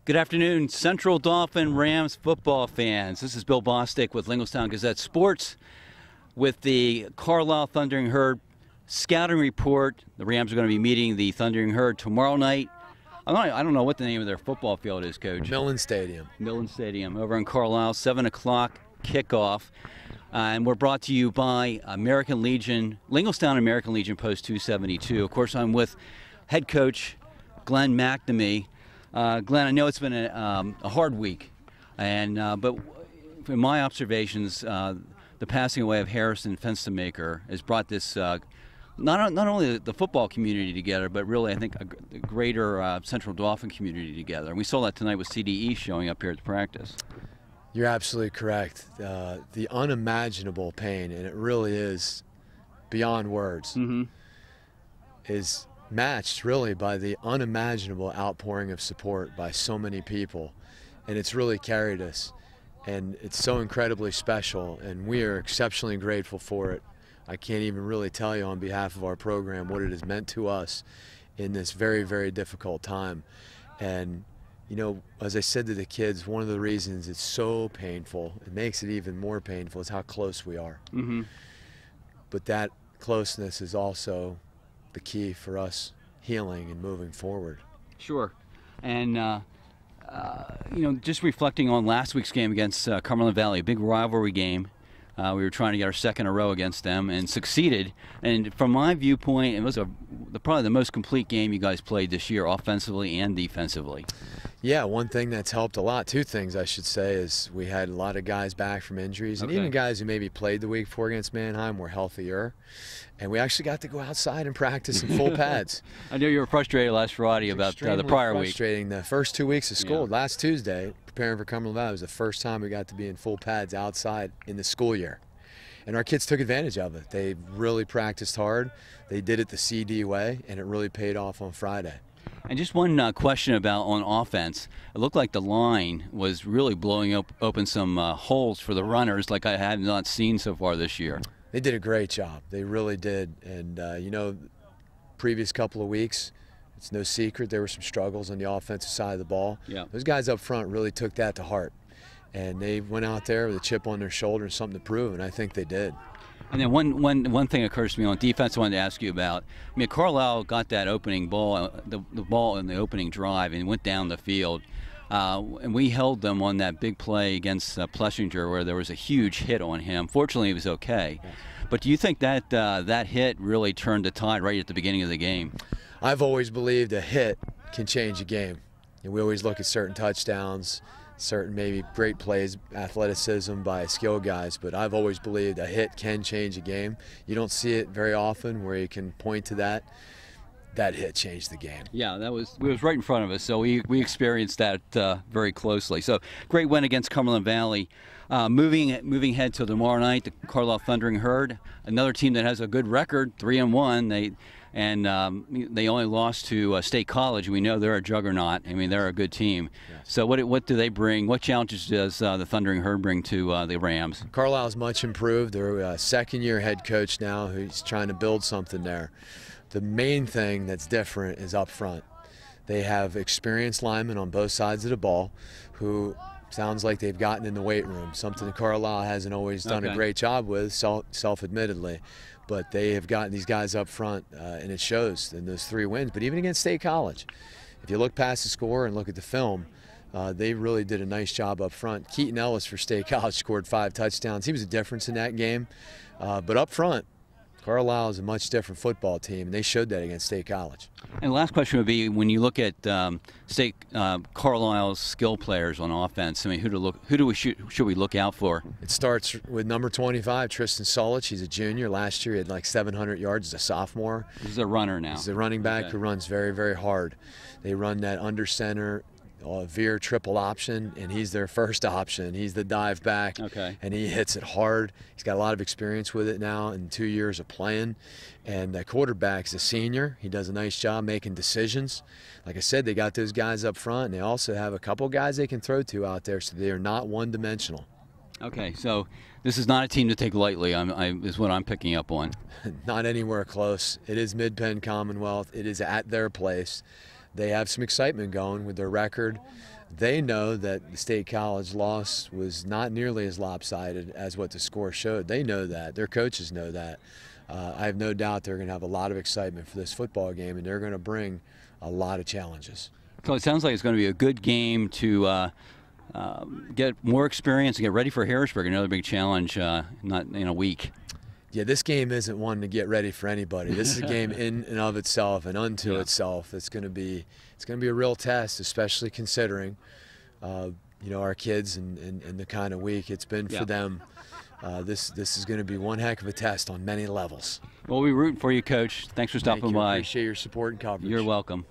Good afternoon, Central Dauphin Rams football fans. This is Bill Bostic with Linglestown Gazette Sports with the Carlisle Thundering Herd scouting report. The Rams are going to be meeting the Thundering Herd tomorrow night. I don't know what the name of their football field is, Coach. Millen Stadium. Millen Stadium over in Carlisle, 7 o'clock kickoff. And we're brought to you by American Legion, Linglestown American Legion Post 272. Of course, I'm with head coach Glen McNamee. Glenn, I know it's been a hard week, and but in my observations, the passing away of Harrison Fenstermaker has brought this not only the football community together, but really I think a greater Central Dauphin community together. And we saw that tonight with CDE showing up here at the practice. You're absolutely correct. The unimaginable pain, and it really is beyond words, is matched really by the unimaginable outpouring of support by so many people, and it's really carried us, and it's so incredibly special, and we are exceptionally grateful for it. I can't even really tell you on behalf of our program what it has meant to us in this very, very difficult time. And you know, as I said to the kids, one of the reasons it's so painful, it makes it even more painful, is how close we are. But that closeness is also the key for us healing and moving forward. Sure. And you know, just reflecting on last week's game against Cumberland Valley, a big rivalry game. We were trying to get our second in a row against them and succeeded. And from my viewpoint, it was probably the most complete game you guys played this year, offensively and defensively. Yeah, one thing that's helped a lot, two things I should say, is we had a lot of guys back from injuries, and even guys who maybe played the week before against Mannheim were healthier. And we actually got to go outside and practice in full pads. I know you were frustrated last Friday about the prior week. Frustrating. The first 2 weeks of school, last Tuesday, preparing for Cumberland Valley, was the first time we got to be in full pads outside in the school year. And our kids took advantage of it. They really practiced hard. They did it the CD way, and it really paid off on Friday. And just one question about on offense. It looked like the line was really blowing open some holes for the runners like I had not seen so far this year. They did a great job. They really did. And, you know, previous couple of weeks, it's no secret there were some struggles on the offensive side of the ball. Those guys up front really took that to heart. And they went out there with a chip on their shoulder and something to prove, and I think they did. And then one thing occurs to me on defense I wanted to ask you about. I mean, Carlisle got that opening ball, the ball in the opening drive, and went down the field. And we held them on that big play against Plessinger where there was a huge hit on him. Fortunately, he was okay. But do you think that that hit really turned the tide right at the beginning of the game? I've always believed a hit can change a game. And we always look at certain touchdowns, certain maybe great plays, athleticism by skilled guys, but I've always believed a hit can change a game. You don't see it very often where you can point to that. That hit changed the game. Yeah, it was right in front of us, so we experienced that very closely. So great win against Cumberland Valley. Moving ahead to tomorrow night, the Carlisle Thundering Herd, another team that has a good record, 3-1. They only lost to State College. We know they're a juggernaut. I mean, they're a good team. Yes. So what do they bring? What challenges does the Thundering Herd bring to the Rams? Carlisle's much improved. They're a second-year head coach now who's trying to build something there. The main thing that's different is up front. They have experienced linemen on both sides of the ball who sounds like they've gotten in the weight room, something that Carlisle hasn't always done a great job with, self-admittedly. But they have gotten these guys up front, and it shows in those 3 wins. But even against State College, if you look past the score and look at the film, they really did a nice job up front. Keaton Ellis for State College scored 5 touchdowns. He was a difference in that game. But up front, Carlisle is a much different football team, and they showed that against State College. And the last question would be, when you look at Carlisle's skill players on offense, I mean, should we look out for? It starts with number 25, Tristan Solich. He's a junior. Last year he had like 700 yards as a sophomore. He's a runner now. He's a running back who runs very, very hard. They run that under center veer triple option, and he's their first option. He's the dive back, and he hits it hard. He's got a lot of experience with it now in 2 years of playing. And the quarterback's a senior. He does a nice job making decisions. Like I said, they got those guys up front, and they also have a couple guys they can throw to out there, so they are not one-dimensional. Okay, so this is not a team to take lightly, is what I'm picking up on. Not anywhere close. It is Mid-Penn Commonwealth. It is at their place. They have some excitement going with their record. they know that the State College loss was not nearly as lopsided as what the score showed. They know that. Their coaches know that. I have no doubt they're going to have a lot of excitement for this football game, and they're going to bring a lot of challenges. So it sounds like it's going to be a good game to get more experience and get ready for Harrisburg, another big challenge not in a week. Yeah, this game isn't one to get ready for anybody. This is a game in and of itself and unto itself. It's going to be a real test, especially considering our kids and the kind of week it's been for them. This is going to be one heck of a test on many levels. Well, we're rooting for you, Coach. Thanks for stopping by. I appreciate your support and coverage. You're welcome.